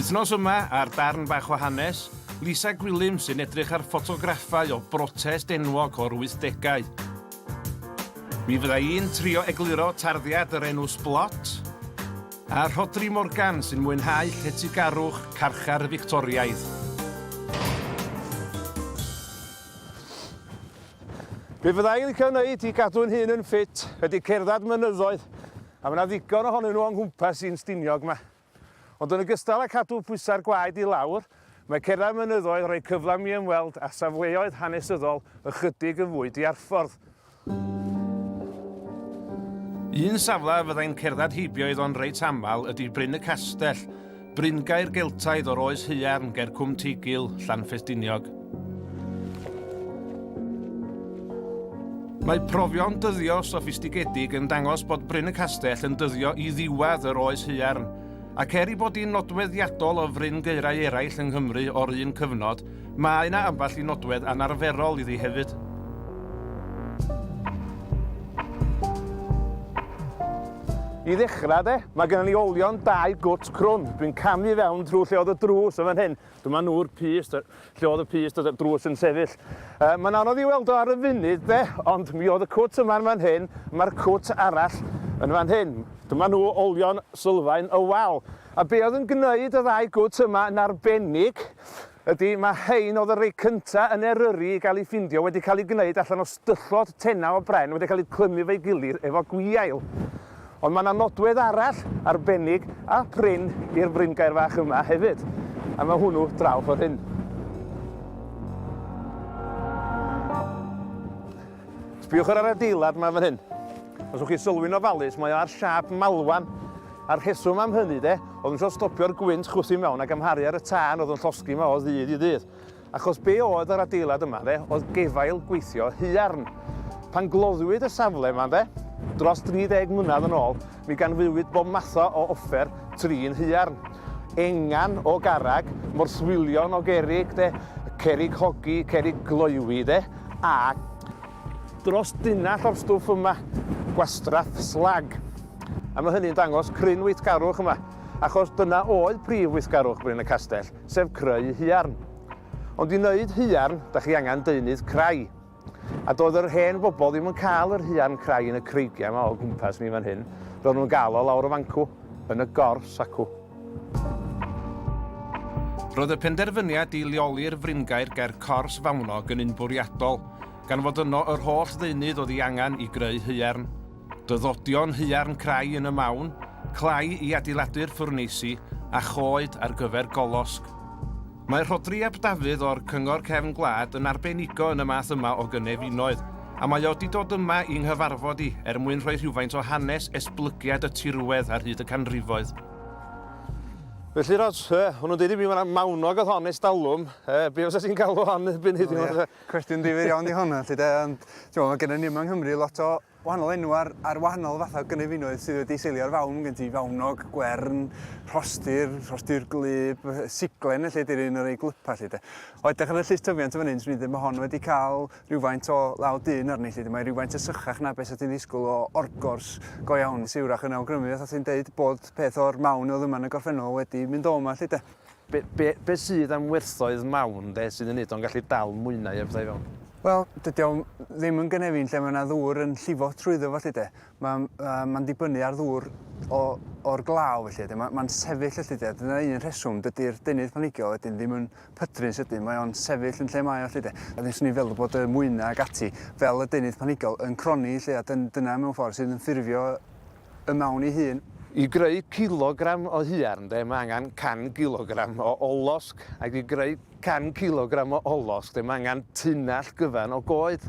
Wythnos yma, ar darn bach o hanes, Lisa Gwilym sy'n edrych ar ffotograffau o brotest enwog o'r 80au. Mi fydda i'n trio egluro tarddiad yr enw Sblot, a Rhodri Morgan sy'n mwynhau lletygarwch carchar Victoriaidd. Be fydda i'n licio wneud i gadw'n hun yn ffit ydy cerdded mynyddoedd, a mae yna ddigon ohonyn nhw o'n nghwmpas i'n Ffestiniog yma. Ond yn ogystal â cadw pwysa'r gwaed i lawr, mae cerdded mynyddoedd rhoi cyfle mi ymweld â safleoedd hanesyddol ychydig yn fwy diarffordd. Un safle fyddai'n cerdded heibioedd o'n reit aml ydy Bryn y Castell, bryngaer geltaidd o'r Oes Haearn ger Cwm Teigil, Llan Ffestiniog. Mae profion dyddio soffistigedig yn dangos bod Bryn y Castell yn dyddio i ddiwedd yr Oes Haearn, ac i bod hi'n nodweddiadol o fryngaerau eraill yng Nghymru o'r un cyfnod, mae yna ambell i nodwedd anarferol iddi hefyd. I ddechrau mae gennym ni olion 2 gwt crwn. Dwi'n camu fewn drwy lle oedd y drws yn fan hyn. Dyma nhw'r pist, lle oedd y pist oedd y drws yn sefyll. Mae'n anodd i weld o ar y funud, ond mi oedd y cwt yma'n fan hyn, mae'r cwt arall yn fan hyn. Dyma nhw olion sylfaen y wal. A be oedd yn gwneud y 2 gwt yma yn arbennig ydy mae hein oedd y rei cyntaf yn Eryri i gael ei ffindio wedi cael ei gwneud allan o styllod tenna o bren wedi cael ei clymu fe'i gilydd efo gwiail. Ond mae yna nodwedd arall arbennig a prin i'r bryngaer fach yma hefyd. A mae hwnnw draw ffordd hyn. Sbiwch ar yr adeilad yma fan hyn. Os ywch chi sylwi'n ofalus, mae o ar siap malwan. A'r rheswm am hynny, oedd yn siarad stopio'r gwynt chwthu mewn ac amharu ar y tân oedd yn llosgi yma o ddydd i ddydd. Achos be oedd yr adeilad yma, oedd gefail gweithio Haearn. Pan gloddwyd y safle yma, dros 30 mlynedd yn ôl, mi ganfuwyd bob matho o offer trin Haearn. Engan o garag, morthwylion o gerig, cerig hogi, cerig gloewi, a dros dynnall o'r stwff yma, gwastraff slag. A mae hynny'n dangos cryn weithgarwch yma, achos dyna oedd prif weithgarwch Bryn y Castell, sef creu Haearn. Ond i wneud Haearn, da chi angen deunydd crai. A doedd yr hen bobl ddim yn cael yr Haearn crai yn y creigiau yma o gwmpas ni fan hyn. Roedd nhw'n gael o lawr o fancw, yn y gors acw. Roedd y penderfyniad i leoli'r fryngaer ger cors fawnog yn unbwriadol, gan fod yno yr holl ddeunydd oedd ei angen i greu Haearn. Dyddodion Haearn crai yn y mawn, clai i adeiladu'r ffwrneisi a choed ar gyfer golosg. Mae Rhodri ap Dafydd o'r Cyngor Cefn Gwlad yn arbenigo yn y math yma o gynefinoedd, a mae o wedi dod yma i'n nghyfarfod i mwyn rhoi rhywfaint o hanes esblygiad y tirwedd ar hyd y canrifoedd. Felly Ros, hwnnw'n dweud i mi mae'na mawnog oedd hon estalwm. Be os ti'n cael o hon erbyn hyd? Cwestiwn difyr iawn i honna. Mae gennym ni yma yng Nghymru lot o wahanol enw ar wahanol fath o gynefinoedd sydd wedi seilio ar fawn. Gen ti fawnog, gwern, rhostir glyb, siglen lle di'r un o'r ei glypa. O edrych ar y llys tyfiant yn fan hyn, swn i ddim mae hon wedi cael rhywfaint o law dyn arni. Mae rhywfaint y sychach na beth sydd ti'n ddisgwyl o orgors go iawn siwrach yn awgrymu. Oedd ti'n deud bod peth o'r mawn oedd yma yn y gorffennol wedi mynd o yma. Be sydd am werthoedd mawn sydd yn neud o'n gallu dal mwynau efo fewn? Wel, dydy o ddim yn gynefin lle mae yna ddŵr yn llifo trwyddo felly. Mae'n dibynnu ar ddŵr o'r glaw felly. Mae'n sefyll felly. Dyna un rheswm, dydy'r deunydd planhigiol ddim yn pydru'n sydyn. Mae o'n sefyll yn lle mae o felly. A ddim swn i feddwl bod y mwynau ag ati fel y deunydd planhigiol yn croni lle. A dyna mewn ffordd sydd yn ffurfio y mawn ei hun. I greu kilogram o Haearn, mae angen 100 kilogram o olosg, ac i greu 100 kilogram o olosg, mae angen tunnall gyfan o goed.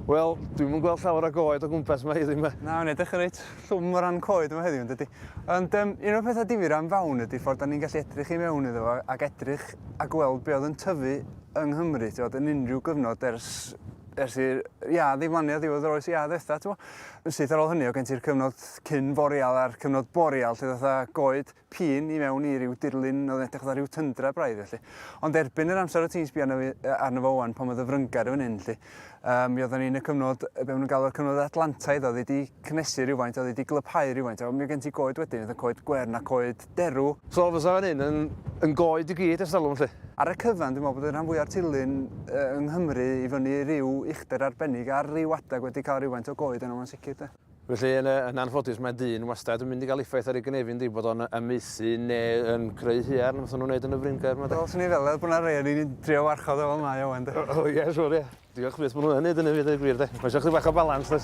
Wel, dwi'm yn gweld llawer o goed o gwmpas yma heddiw yma. Na, mae'n edrych yn reit llwm o ran coed yma heddiw, ynddi. Ond un o'r pethau difyr am fawn ydy ffordd da ni'n gallu edrych i mewn iddo fo ac edrych a gweld be oedd yn tyfu yng Nghymru, yn unrhyw gyfnod ers ers i'r iad i flanio diwedd yr oes iad eitha, ti'n bo? Sydd ar ôl hynny o gen ti'r cyfnod cyn boreal a'r cyfnod boreal, lle ddatha goed pîn i mewn i ryw dirlun oedd edrych dda ryw tyndra braidd, felly. Ond erbyn yr amser o ti'n sbio arno fo wan pan oedd y bryngaer yn hyn, felly. Mi oedden ni'n y cyfnod, be maen nhw'n galw'r cyfnod Atlantaidd, oedd wedi cynnesu rhywfaint, oedd wedi glyphau rhywfaint. Mi oedd gen ti goed wedyn, oedd y coed gwern a coed derw. So fysa fan hyn yn goed i gyd ers talwm, lle? Ar y cyfan, dwi'n meddwl bod y rhan fwyaf tilyn yng Nghymru i fyny ryw uchder arbennig ar ryw adag wedi cael rhywfaint o goed yn o'n sicr, de. Felly, yn anffodus, mae dyn wastad yn mynd i gael effaith ar ei gynefin di bod o'n ymeisu neu yn creu Haearn, fath nhw'n gwneud yn y bryngaer yma. Wel, sy'n ni fel, bod yna rei ni'n trio warchod o fel mae o wan, de. O, ie, siwr, ie. Diolch beth bod nhw'n gwneud yn y fyd y gwir, de. Mae eisiau chdi bach o balans, de.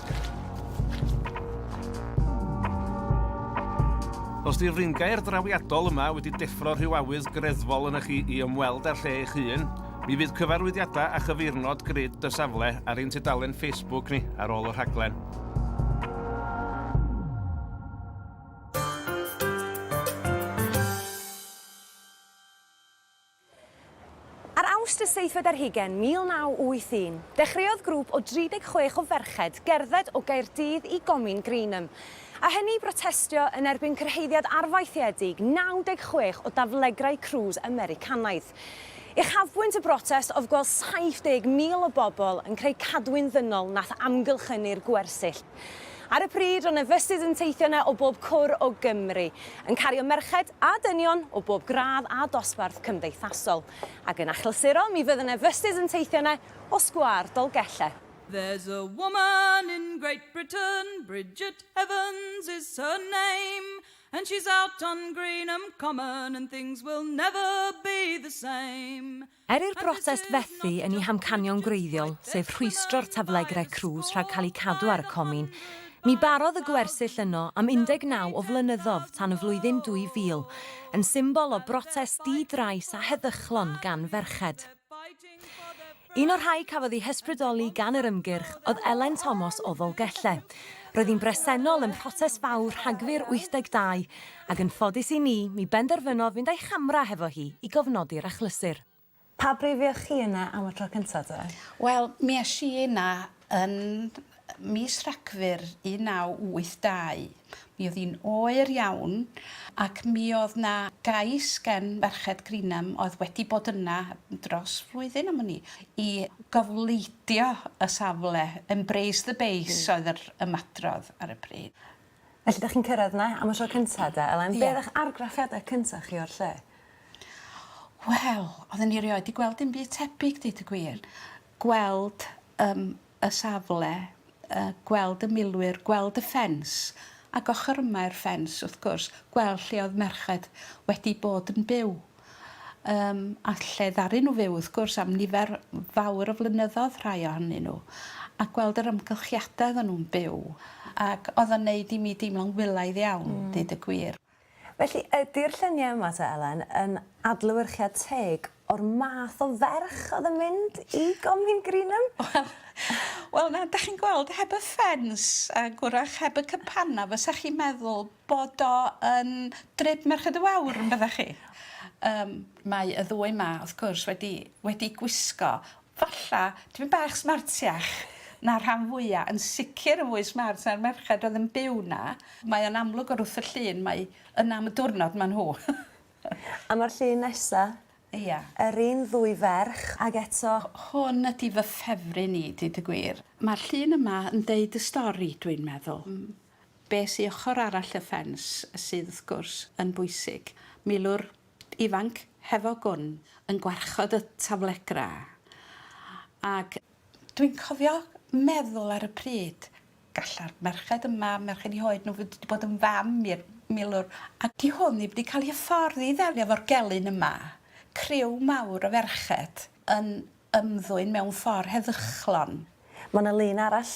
Os di'r bryngaer drawiadol yma wedi deffro rhyw awydd greddfol yn chi i ymweld â'r lle eich hun, mi fydd cyfarwyddiadau a chyfurnod grid y safle ar ein tudalen Facebook ni ar ôl y rhaglen. Awst y 7 1981, dechreuodd grŵp o 36 o ferched gerdded o Gaerdydd i Comin Greenham, a hynny brotestio yn erbyn cyrhaeddiad arfaethiedig 96 o daflegrau crws Americanaidd. Uchafbwynt y brotest oedd gweld 70,000 o bobl yn creu cadwyn ddynol nath amgylchynu'r gwersyll. Ar y pryd, ro'n yfystydd yn teithio yna o bob cwr o Gymru, yn cario merched a dynion o bob gradd a dosbarth cymdeithasol. Ac yn achlysuro, mi fydd yn yfystydd yn teithio yna o sgwâr Dolgella. There's a woman in Great Britain, Bridget Evans is her name, and she's out on Greenham Common and things will never be the same. I'r brotest fethu yn ei hamcanion greiddiol, sef rhwystro'r taflegrau crws rhag cael eu cadw ar y comin, mi barodd y gwersyll yno am 19 o flynyddoedd tan y flwyddyn 2000, yn symbol o brotest di-drais a heddychlon gan ferched. Un o'r rhai cafodd ei hysbrydoli gan yr ymgyrch oedd Llan Thomas o Ddolgella. Roedd hi'n bresennol yn protest fawr Rhagfyr 82 ac yn ffodus i ni, mi benderfynodd fynd â'i chamra hefo hi i gofnodi'r achlysur. Pa brifioch chi yna am y tro cyntaf te? Wel, mi eis i yna yn mis Rhagfyr 1982. Mi oedd hi'n oer iawn ac mi oedd na gais gen ferched Greenham oedd wedi bod yna dros flwyddyn am hynny i gofleidio y safle, embrace the base oedd yr ymadrodd ar y pryd. Felly, ydych chi'n cyrraedd yna am y tro cyntaf de, Ellen? Ie. Be ydych argraffiadau cyntaf chi o'r lle? Wel, oedden ni rioed i gweld dim byd tebyg, deud y gwir. Gweld y safle, gweld y milwyr, gweld y ffens, ac ochr yma i'r ffens, wrth gwrs, gweld lle oedd merched wedi bod yn byw. A lle ddaru nhw fyw, wrth gwrs, am nifer fawr o flynyddoedd rhai ohonyn nhw. A gweld yr ymgylchiadau oedden nhw'n byw. Ac oedd yn neud i mi deimlo'n wylaidd iawn, deud y gwir. Felly, ydy'r lluniau yma te, Ellen, yn adlewyrchiad teg o'r math o ferch oedd yn mynd i Comin Greenham? Wel, na, da chi'n gweld, heb y ffens a gwrach heb y cypanna, fysa chi'n meddwl bod o yn drip merched y wawr yn byddach chi. Mae y ddwy yma, wrth gwrs, wedi gwisgo. Falla, dwi'n bach smartiach na'r rhan fwyaf, yn sicr yn fwy smart na'r merched oedd yn byw na. Mae yn amlwg o'r wrth y llun, mae yn am y diwrnod ma'n nhw. A mae'r llun nesaf? Ia. Yr un ddwy ferch, ac eto... Hwn ydi fy ffefryn i, dweud y gwir. Mae'r llun yma yn deud y stori, dwi'n meddwl. Be sy'n ochr arall y ffens sydd, wrth gwrs, yn bwysig. Milwr ifanc hefo gwn yn gwarchod y taflegra. Ac dwi'n cofio meddwl ar y pryd, galla'r merched yma, merched i hoed nhw wedi bod yn fam i'r milwr. Ac di hwn wedi cael ei hyfforddi i ddelio efo'r gelyn yma. Criw mawr o ferched yn ymddwyn mewn ffordd heddychlon. Mae yna lun arall?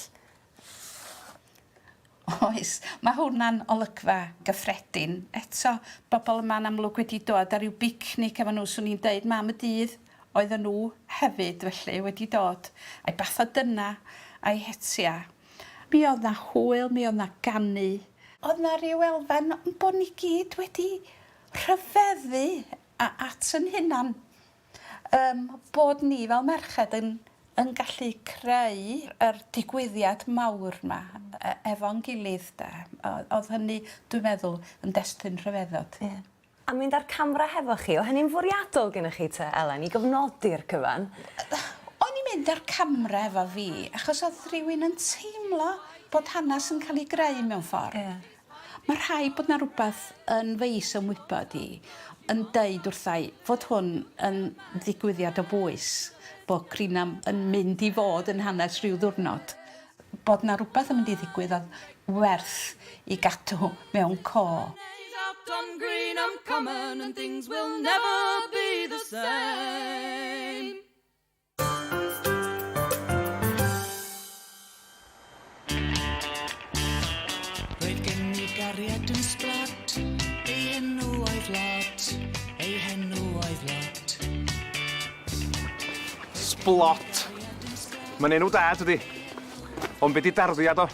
Oes, mae hwnna'n olygfa gyffredin. Eto, bobl yma'n amlwg wedi dod ar ryw bicnic efo nhw, swn i'n deud, mam y dydd, oedden nhw hefyd felly wedi dod. A'i bath o dyna, a'i hetia. Mi oedd na hwyl, mi oedd na ganu. Oedd na ryw elfen bod ni gyd wedi rhyfeddu at yn hunan. Bod ni fel merched yn yn gallu creu yr digwyddiad mawr yma efo'n gilydd de. Oedd hynny, dwi'n meddwl, yn destun rhyfeddod. Yeah. A mynd ar camera hefo chi, o hynny'n fwriadol gyda chi te, Ellen, i gofnodi'r cyfan? O'n i'n mynd ar camera efo fi, achos oedd rhywun yn teimlo bod hanes yn cael ei greu mewn ffordd. Yeah. Mae rhaid bod na rhywbeth yn feis ymwybod i, yn deud wrthai fod hwn yn ddigwyddiad o bwys, bod Greenham yn mynd i fod yn hanes rhyw ddwrnod. Bod na rhywbeth yn mynd i ddigwydd oedd werth i gadw mewn co. Out on Greenham Common and things will never be the same. Roedd gen i gariad yn sblat, ei henw oedd lot, ei henw oedd lot. Sblot. Mae'n enw da, dydi? Ond be di darddiad o?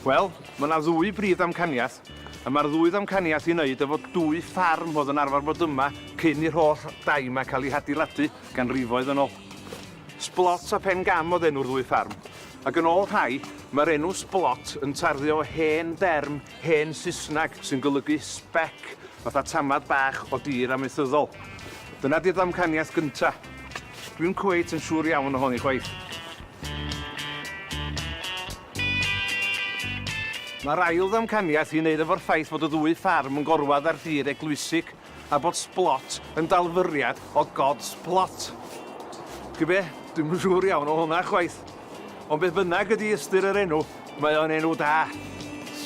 Wel, mae yna ddwy brif amcaniaeth, a mae'r ddwy ddamcaniaeth i wneud efo dwy ffarm oedd yn arfer bod yma cyn i'r holl dai yma cael ei adeiladu gan rifoedd yn ôl. Sblot a pen gam oedd enw'r ddwy ffarm, ac yn ôl rhai, mae'r enw sblot yn tarddio o hen derm, hen Saesneg sy'n golygu spec, fatha tamad bach o dir amaethyddol. Dyna di'r ddamcaniaeth gyntaf. Dwi'n cweit yn siŵr iawn o honni chwaith. Mae'r ail ddamcaniaeth i wneud efo'r ffaith bod y ddwy ffarm yn gorwad ar dir eglwysig a bod sblot yn dalfyriad o God's plot. Gybe, dwi'n siŵr iawn o hwnna chwaith. Ond beth bynnag ydi ystyr yr enw, mae o'n enw da.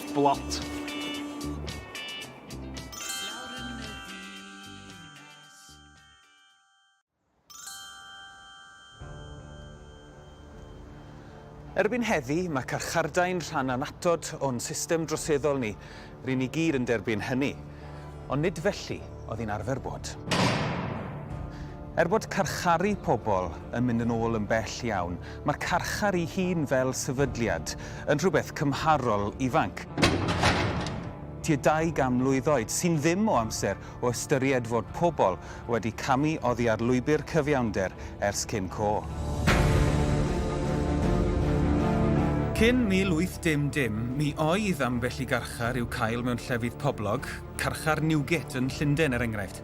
Sblot. Erbyn heddi, mae carchardau'n rhan anatod o'n system droseddol ni, rydyn ni gyd yn derbyn hynny, ond nid felly oedd hi'n arfer bod. Bod carcharu pobl yn mynd yn ôl yn bell iawn, mae'r carchar ei hun fel sefydliad yn rhywbeth cymharol ifanc. Tua 200 mlwydd oed, sy'n ddim o amser o ystyried fod pobl wedi camu oddi ar lwybr cyfiawnder ers cyn co. Cyn 1810, mi oedd ambell i garchar i'w cael mewn llefydd poblog, carchar Newgate yn Llundain enghraifft.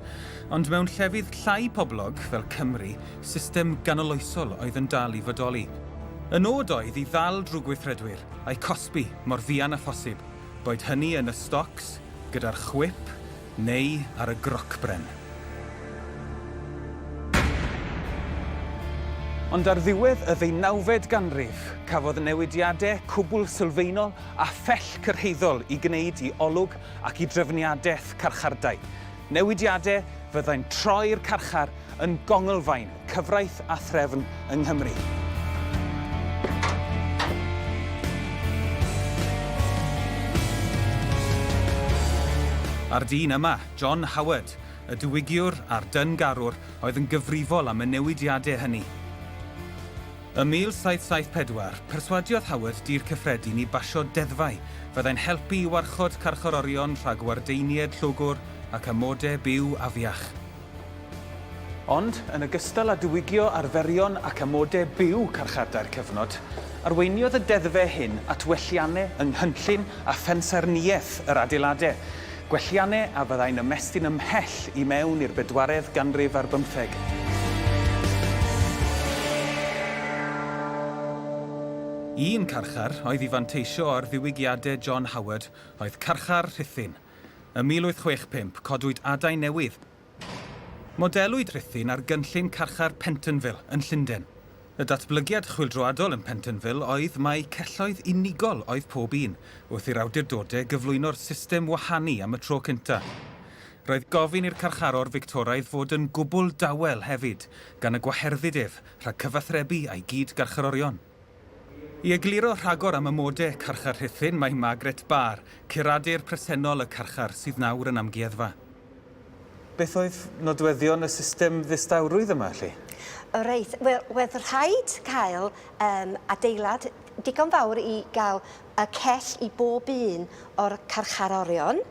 Ond mewn llefydd llai poblog, fel Cymru, system ganoloesol oedd yn dal i fodoli. Y nod oedd i ddal drwy gweithredwyr a'i cosbi mor fuan a phosib, boed hynny yn y stocs, gyda'r chwip, neu ar y grocbren. Ond ar ddiwedd y 19fed ganrif, cafodd newidiadau cwbl sylfaenol a phell cyrhaeddol i gwneud i olwg ac i drefniadaeth carchardau. Newidiadau fyddai'n troi'r carchar yn gongolfaen, cyfraith a threfn yng Nghymru. Ar dyn yma, John Howard, y diwygiwr a'r dyngarwr oedd yn gyfrifol am y newidiadau hynny. Ym 1774, perswadiodd Howard dir cyffredin i basio deddfau fyddai'n helpu i warchod carcharorion rhag wardeinied llwgwr ac amodau byw afiach. Ond, yn ogystal â diwygio arferion ac amodau byw carchardau'r cyfnod, arweiniodd y deddfau hyn at welliannau yng Nghyllyn a phensarniaeth yr adeiladau, gwelliannau a fyddai'n ymestyn ymhell i mewn i'r 4edd ganrif ar 15. Un carchar oedd i fanteisio o'r ddiwygiadau John Howard oedd carchar Rhuthun. Ym 1865 codwyd adau newydd. Modelwyd Rhuthun ar gynllun carchar Pentonville yn Llundain. Y datblygiad chwyldroadol yn Pentonville oedd mai celloedd unigol oedd pob un, wrth i'r awdurdodau gyflwyno'r system wahanu am y tro cyntaf. Roedd gofyn i'r carcharor Victoraidd fod yn gwbl dawel hefyd, gan y gwaherddidef rhag cyfathrebu a'i gyd garcharorion. I egluro rhagor am amodau carchar Rhuthun mae Margaret Barr, curadur presennol y carchar sydd nawr yn amgueddfa. Beth oedd nodweddion y system ddistawrwydd yma, Lly? Reit, wel, wedd rhaid cael adeilad digon fawr i gael y cell i bob un o'r carcharorion,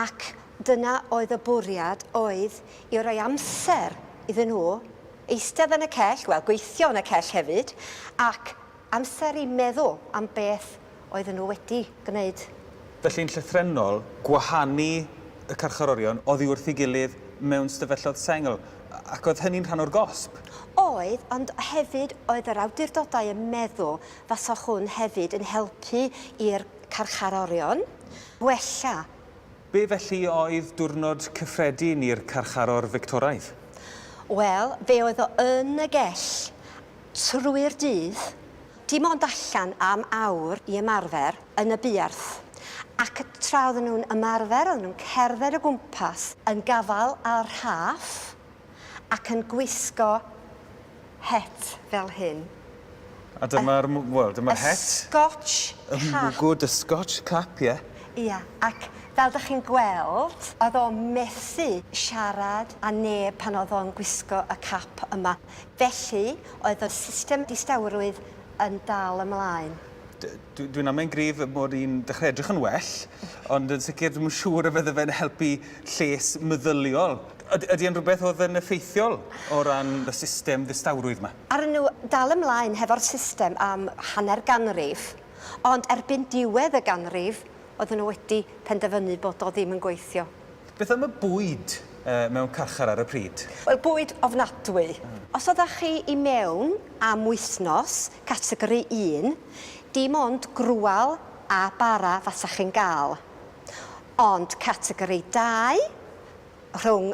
ac dyna oedd y bwriad oedd i roi amser iddyn nhw eistedd yn y cell, wel, gweithio yn y cell hefyd, ac amser i meddwl am beth oedden nhw wedi gwneud. Felly'n llythrenol, gwahanu y carcharorion oddi wrth ei gilydd mewn stafelloedd sengl, ac oedd hynny'n rhan o'r gosb? Oedd, ond hefyd oedd yr awdurdodau yn meddwl fasa hwn hefyd yn helpu i'r carcharorion wella. Be felly oedd diwrnod cyffredin i'r carcharor Fictoraidd? Wel, fe oedd o yn y gell trwy'r dydd, dim ond allan am awr i ymarfer yn y buarth. Ac tra oedden nhw'n ymarfer, oedden nhw'n cerdded o gwmpas yn gafal ar rhaff ac yn gwisgo het fel hyn. A dyma'r het? Scotch cap. Good, y Scotch cap, ie. Ia, ac fel ydych chi'n gweld, oedd o'n methu siarad â neb pan oedd o'n gwisgo y cap yma. Felly, oedd y system distawrwydd yn dal ymlaen. Dwi'n amau'n grif bod hi'n dechrau edrych yn well, ond yn sicr dwi'n siŵr y fydde fe'n helpu lles meddyliol. Ydy yn rhywbeth oedd yn effeithiol o ran y system ddistawrwydd yma? Ar nhw dal ymlaen hefo'r system am hanner ganrif, ond erbyn diwedd y ganrif, oedden nhw wedi penderfynu bod o ddim yn gweithio. Beth am y bwyd mewn carchar ar y pryd? Wel, bwyd ofnadwy. Os oeddech chi i mewn am wythnos, categori 1, dim ond grwal a bara fasa chi'n gael. Ond categori 2, rhwng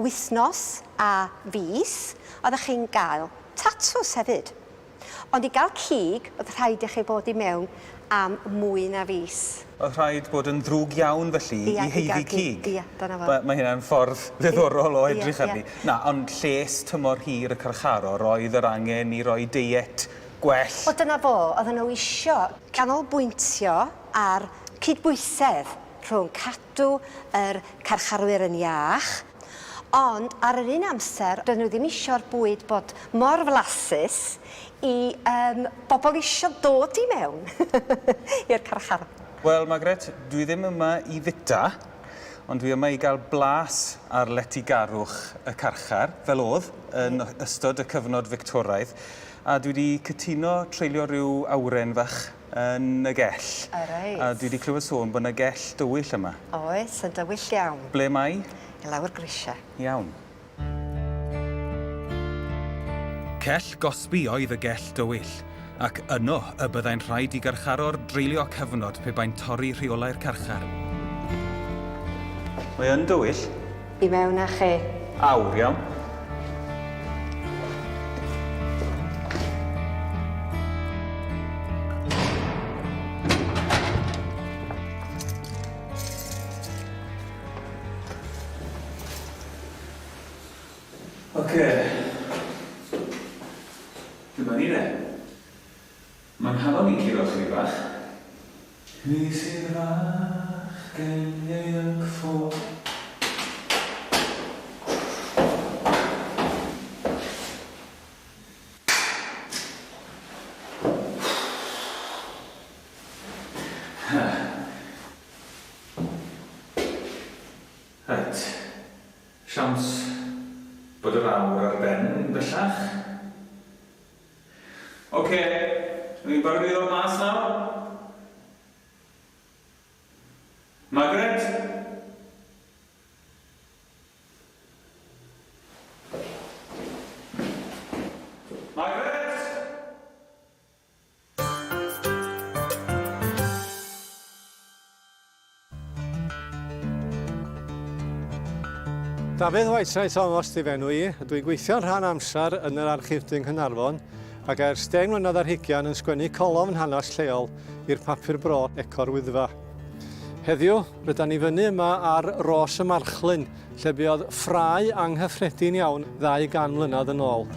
wythnos a fis, oeddech chi'n gael tatws hefyd. Ond i gael cig, oedd rhaid i chi bod i mewn am mwy na fis. Oedd rhaid bod yn ddrwg iawn felly i heiddi cig? Ia, dyna fo. Mae hynna'n ffordd ddiddorol o edrych arni. Na, ond lles tymor hir y carcharor oedd yr angen i roi diet gwell. O, dyna fo, oedden nhw isio canolbwyntio ar cydbwysedd rhwng cadw yr carcharwyr yn iach, ond ar yr un amser, dyn nhw ddim isio'r bwyd bod mor flasus i bobl isio dod i mewn i'r carchar. Wel, Margaret, dwi ddim yma i fita, ond dwi yma i gael blas ar letigarwch y carchar, fel oedd, yn ystod y cyfnod Fictoraidd, a dwi wedi cytuno treulio rhyw awren fach yn y gell. Reit. A dwi wedi clywed sôn bod yna gell dywyll yma. Oes, yn dywyll iawn. Ble mai? I lawr grisiau. Iawn. Cell gosbi oedd y gell dywyll, ac yno y byddai'n rhaid i garcharor dreulio cyfnod pe bain torri rheolau'r carchar. Mae yn dywyll? I mewn â chi. Awr, iawn. Dyma ni de. Mae'n hafod ni'n curo chydig bach. Mi sydd fach gen ieuanc ffwr. Reit. Siawns bod yr awr ar ben bellach. Oce, ni'n barod i ddod mas nawr? Margaret? Margaret? Dafydd Whiteside Thomas di fenw i. Dwi'n gweithio'n rhan amser yn yr Archifdyn Caernarfon ac ers 10 mlynedd ar hugain yn sgwennu colofn hanes lleol i'r papur bro Ecor Wyddfa. Heddiw, rydyn ni fyny yma ar Ros y Marchlyn, lle buodd ffrau anghyffredin iawn 200 mlynedd yn ôl.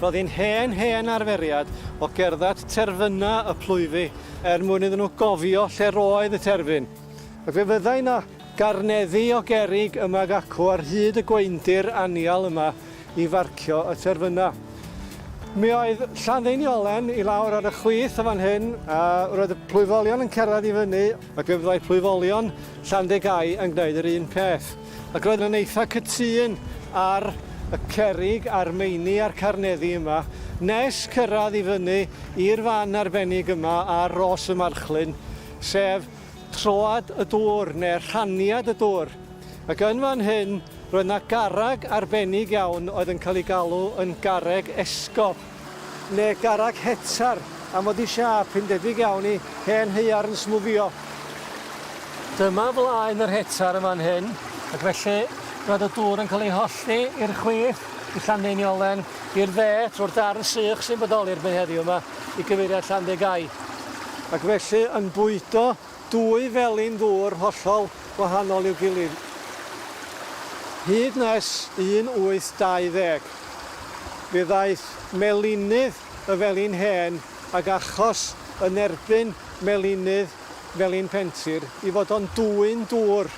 Roedd hi'n hen arferiad o gerdded terfyna y plwyfi mwyn iddyn nhw gofio lle roedd y terfyn. Ac fe fyddai na garneddu o gerrig yma ac acw ar hyd y gweindir anial yma i farcio y terfyna. Mi oedd Llan i lawr ar y chwith o fan hyn, a roedd y plwyfolion yn cerdded i fyny, ac fe fyddai plwyfolion Llandegau yn gwneud yr un peth. Ac roedd yn eitha cytun ar y cerrig a'r meini a'r carneddi yma, nes cyrraedd i fyny i'r fan arbennig yma ar ros y Marchlin, sef troad y dŵr neu rhaniad y dŵr. Ac yn fan hyn, roedd yna garreg arbennig iawn oedd yn cael ei galw yn garreg esgob, neu garreg hetar, a mod i siap yn debyg iawn i Hen Haearn smwfio. Dyma flaen yr hetar yma'n hyn, ac felly roedd y dŵr yn cael ei holli i'r chwith, i Llandeiniolen, i'r dde, trwy'r darn sych sy'n bodoli'r ben heddiw yma, i gyfeiriad Llandegau. Ac felly yn bwydo dwy felin ddŵr hollol wahanol i'w gilydd. Hyd nes 1820, fe ddaeth melinydd y felin hen ac achos yn erbyn melinydd felin pentir i fod o'n dwyn dŵr.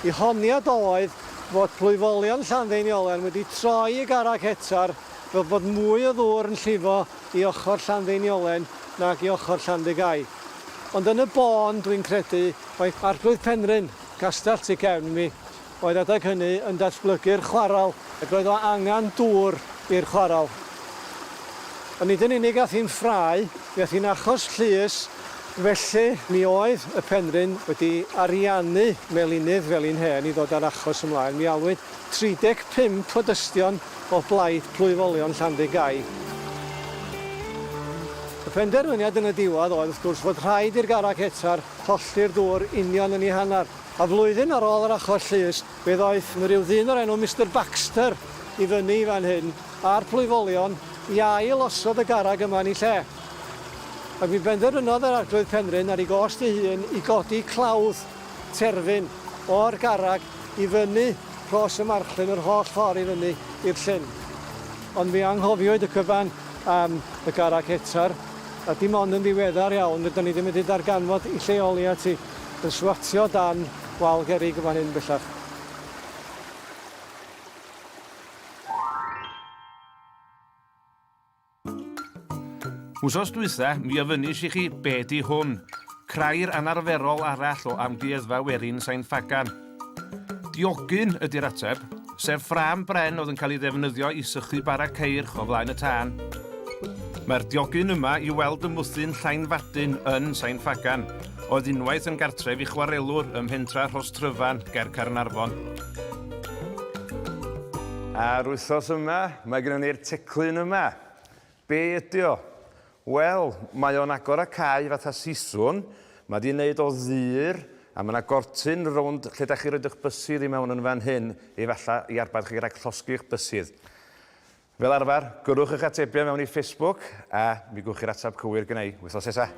I honiad oedd fod plwyfolion Llandeiniolen wedi troi i garreg hetar fel bod mwy o ddŵr yn llifo i ochr Llandeiniolen nag i ochr Llandegau. Ond yn y bon, dwi'n credu, mae Arglwydd Penrhyn, castell tu cefn mi, oedd adeg hynny yn datblygu'r chwaral ac roedd o angen dŵr i'r chwaral. Ond nid yn unig ath hi'n ffrau, mi ath hi'n achos llys, felly mi oedd y Penrhyn wedi ariannu melinydd felin hen i ddod ar achos ymlaen. Mi alwyd 35 o dystion o blaid plwyfolion Llandegau. Y penderfyniad yn y diwedd oedd wrth gwrs fod rhaid i'r garreg hetar holli'r dŵr union yn ei hanner. A flwyddyn ar ôl yr achos llys, fe ddoeth rhyw ddyn o'r enw Mr Baxter i fyny i fan hyn a'r plwyfolion i ail osod y garreg yma yn ei lle. Ac mi benderfynodd yr Arglwydd Penrhyn ar ei gost ei hun i godi clawdd terfyn o'r garreg i fyny dros y Marchlin yr holl ffordd i fyny i'r llyn. Ond mi anghofiwyd y cyfan am y garreg hetar, a dim ond yn ddiweddar iawn, rydyn ni ddim wedi darganfod i lleoli ati yn swatio dan wal gerrig fan hyn bellach. Wsos dwytha, mi ofynis i chi be di hwn, crair anarferol arall o amgueddfa Werin Sain Ffagan. Diogyn ydy'r ateb, sef ffrâm bren oedd yn cael ei ddefnyddio i sychu bara ceirch o flaen y tân. Mae'r diogyn yma i weld y mwthyn Llaenfadyn yn Sain Ffagan, oedd unwaith yn gartref i chwarelwr ym Mhentra Rhostryfan, ger Caernarfon. A'r wythnos yma, mae gennym ni'r teclyn yma. Be ydi o? Wel, mae o'n agor y cae fatha siswn, mae di wneud o ddur, a mae yna gortyn rownd lle da chi roed eich bysydd i mewn yn fan hyn, efallai i arbad chi rhag llosgu'ch bysydd. Fel arfer, gyrwch eich atebiau mewn i Facebook, a mi gwch chi'r ateb cywir gynnau wythnos nesa.